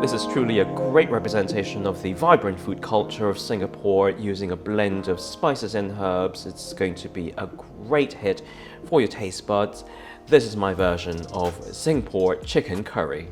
This is truly a great representation of the vibrant food culture of Singapore using a blend of spices and herbs. It's going to be a great hit for your taste buds. This is my version of Singapore chicken curry.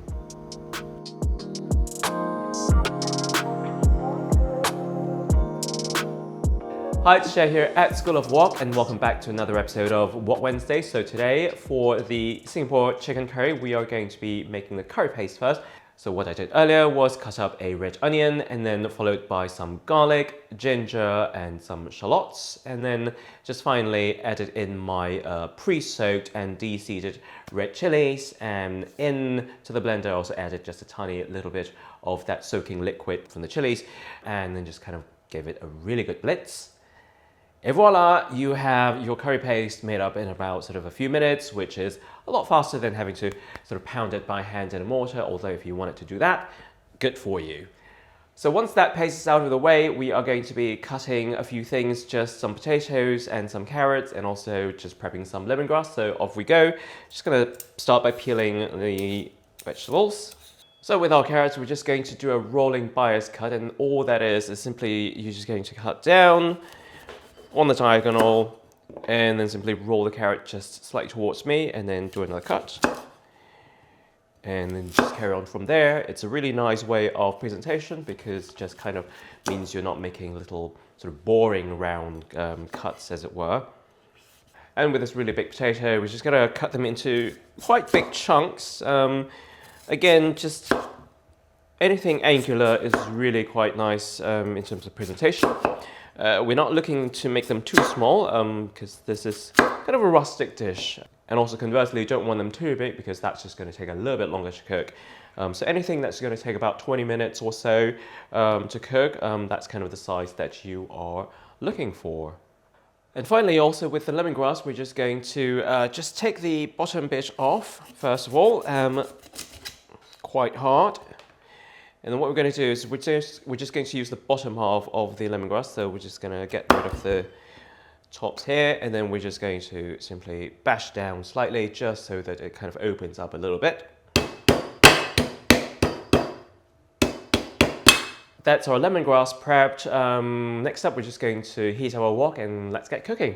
Hi, it's Shay here at School of Wok, and welcome back to another episode of Wok Wednesday. So today, for the Singapore chicken curry, we are going to be making the curry paste first. So what I did earlier was cut up a red onion and then followed by some garlic, ginger and some shallots, and then just finally added in my pre-soaked and de-seeded red chillies, and into the blender I also added just a tiny little bit of that soaking liquid from the chillies, and then just kind of gave it a really good blitz. Et voila, you have your curry paste made up in about sort of a few minutes, which is a lot faster than having to sort of pound it by hand in a mortar, although if you wanted to do that, good for you. So once that paste is out of the way, we are going to be cutting a few things, just some potatoes and some carrots, and also just prepping some lemongrass. So off we go. Just gonna start by peeling the vegetables. So with our carrots, we're just going to do a rolling bias cut, and all that is simply you're just going to cut down on the diagonal and then simply roll the carrot just slightly towards me and then do another cut. And then just carry on from there. It's a really nice way of presentation because it just kind of means you're not making little sort of boring round cuts, as it were. And with this really big potato, we're just gonna cut them into quite big chunks. Again, just anything angular is really quite nice in terms of presentation. We're not looking to make them too small because this is kind of a rustic dish. And also conversely, you don't want them too big because that's just going to take a little bit longer to cook. So anything that's going to take about 20 minutes or so to cook, that's kind of the size that you are looking for. And finally, also with the lemongrass, we're just going to just take the bottom bit off, first of all, quite hard. And then what we're going to do is we're just going to use the bottom half of the lemongrass. So we're just going to get rid of the tops here, and then we're just going to simply bash down slightly just so that it kind of opens up a little bit. That's our lemongrass prepped. Next up, we're just going to heat our wok and let's get cooking.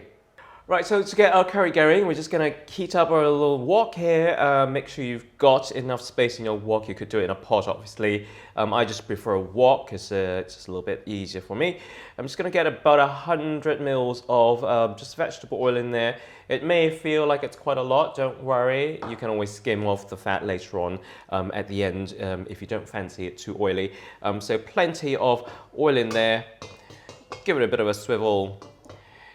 Right, so to get our curry going, we're just going to heat up our little wok here. Make sure you've got enough space in your wok. You could do it in a pot, obviously. I just prefer a wok because it's just a little bit easier for me. I'm just going to get about 100 mils of just vegetable oil in there. It may feel like it's quite a lot. Don't worry. You can always skim off the fat later on at the end if you don't fancy it too oily. So plenty of oil in there. Give it a bit of a swivel.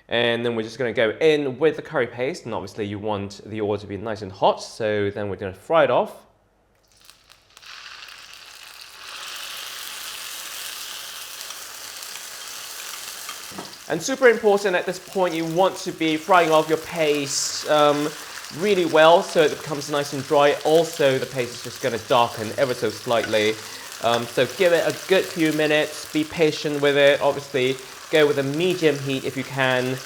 And then we're just going to go in with the curry paste, and obviously you want the oil to be nice and hot, so then we're going to fry it off. And super important at this point, you want to be frying off your paste really well so it becomes nice and dry. Also, the paste is just going to darken ever so slightly. So give it a good few minutes, be patient with it. Obviously, go with a medium heat if you can,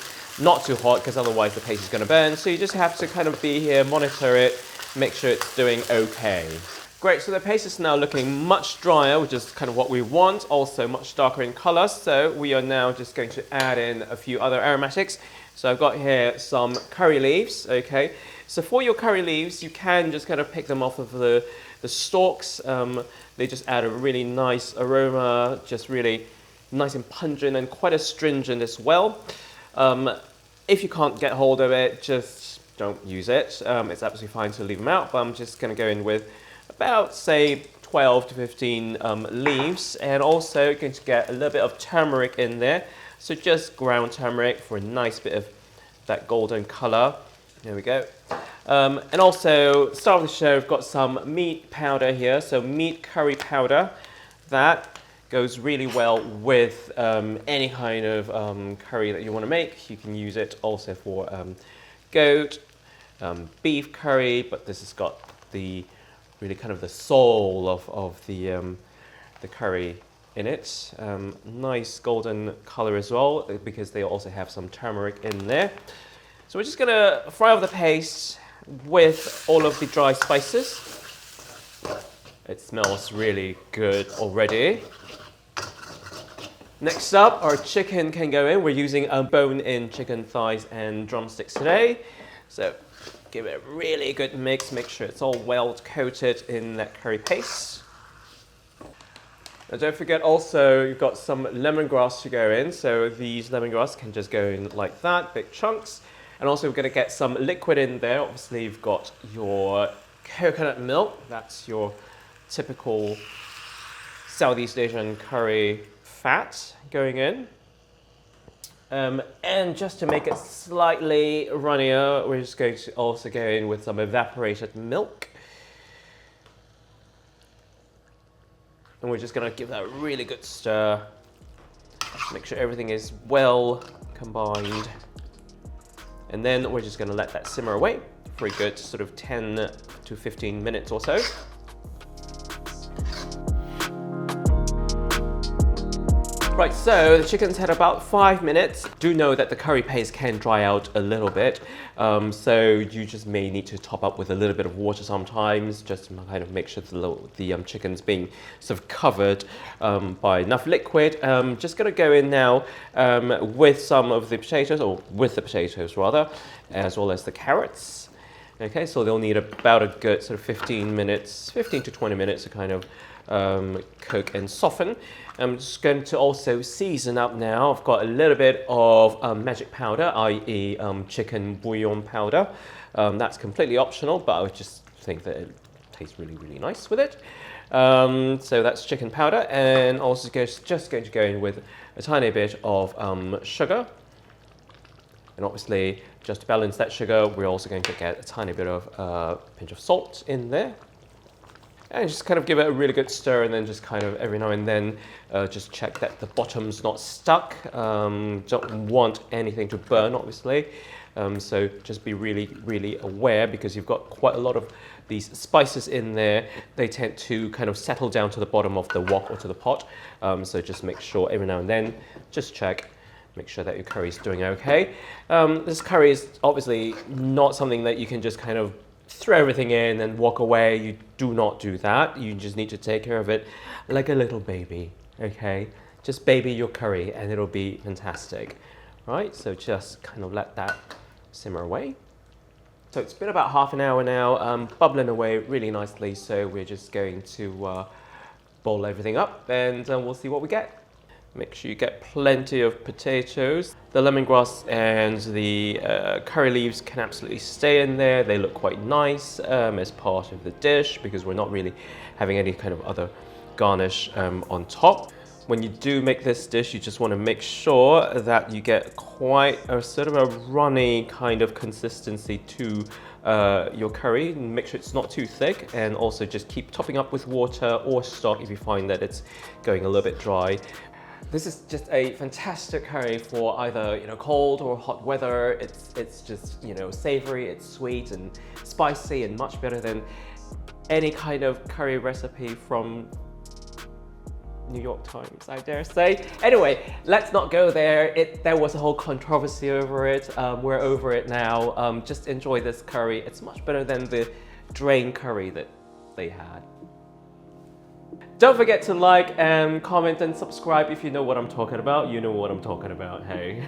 not too hot because otherwise the paste is going to burn. So you just have to kind of be here, monitor it, make sure it's doing okay. Great, so the paste is now looking much drier, which is kind of what we want, also much darker in color. So we are now just going to add in a few other aromatics. So I've got here some curry leaves, okay. So for your curry leaves, you can just kind of pick them off of the stalks. They just add a really nice aroma, just really nice and pungent and quite astringent as well. If you can't get hold of it, just don't use it. It's absolutely fine to leave them out, but I'm just going to go in with about, say, 12 to 15 leaves, and also going to get a little bit of turmeric in there. So just ground turmeric for a nice bit of that golden color. There we go. And also, start of the show, I've got some meat powder here, so meat curry powder. That goes really well with any kind of curry that you want to make. You can use it also for goat, beef curry, but this has got the really kind of the soul of the curry in it. Nice golden color as well because they also have some turmeric in there. So we're just going to fry off the paste with all of the dry spices. It smells really good already. Next up, our chicken can go in. We're using bone-in chicken thighs and drumsticks today. So give it a really good mix. Make sure it's all well coated in that curry paste. And don't forget also, you've got some lemongrass to go in. So these lemongrass can just go in like that, big chunks. And also we're going to get some liquid in there. Obviously you've got your coconut milk. That's your typical Southeast Asian curry fat going in. And just to make it slightly runnier, we're just going to also go in with some evaporated milk. And we're just going to give that a really good stir. Make sure everything is well combined. And then we're just going to let that simmer away for a good sort of 10 to 15 minutes or so. Right, so the chicken's had about 5 minutes. Do know that the curry paste can dry out a little bit, so you just may need to top up with a little bit of water sometimes, just to kind of make sure the chicken's being sort of covered by enough liquid. Just gonna go in now with some of the potatoes, or with the potatoes rather, as well as the carrots. Okay, so they'll need about a good sort of 15 to 20 minutes to kind of cook and soften. I'm just going to also season up now. I've got a little bit of magic powder, i.e. Chicken bouillon powder. That's completely optional, but I would just think that it tastes really, really nice with it. So that's chicken powder, and also just going to go in with a tiny bit of sugar. And obviously, just to balance that sugar, we're also going to get a tiny bit of pinch of salt in there. And just kind of give it a really good stir, and then just kind of every now and then just check that the bottom's not stuck. Don't want anything to burn, obviously. So just be really, really aware, because you've got quite a lot of these spices in there. They tend to kind of settle down to the bottom of the wok or to the pot. So just make sure every now and then, just check. Make sure that your curry is doing okay. This curry is obviously not something that you can just kind of throw everything in and walk away. You do not do that. You just need to take care of it like a little baby, okay? Just baby your curry and it'll be fantastic, right? So just kind of let that simmer away. So it's been about half an hour now, bubbling away really nicely. So we're just going to boil everything up, and we'll see what we get. Make sure you get plenty of potatoes. The lemongrass and the curry leaves can absolutely stay in there. They look quite nice as part of the dish, because we're not really having any kind of other garnish on top. When you do make this dish, you just want to make sure that you get quite a sort of a runny kind of consistency to your curry. Make sure it's not too thick, and also just keep topping up with water or stock if you find that it's going a little bit dry. This is just a fantastic curry for either cold or hot weather. It's just savory, it's sweet and spicy, and much better than any kind of curry recipe from New York Times, I dare say. Anyway, let's not go there. There was a whole controversy over it. We're over it now. Just enjoy this curry. It's much better than the drain curry that they had. Don't forget to like and comment and subscribe if you know what I'm talking about. You know what I'm talking about, hey.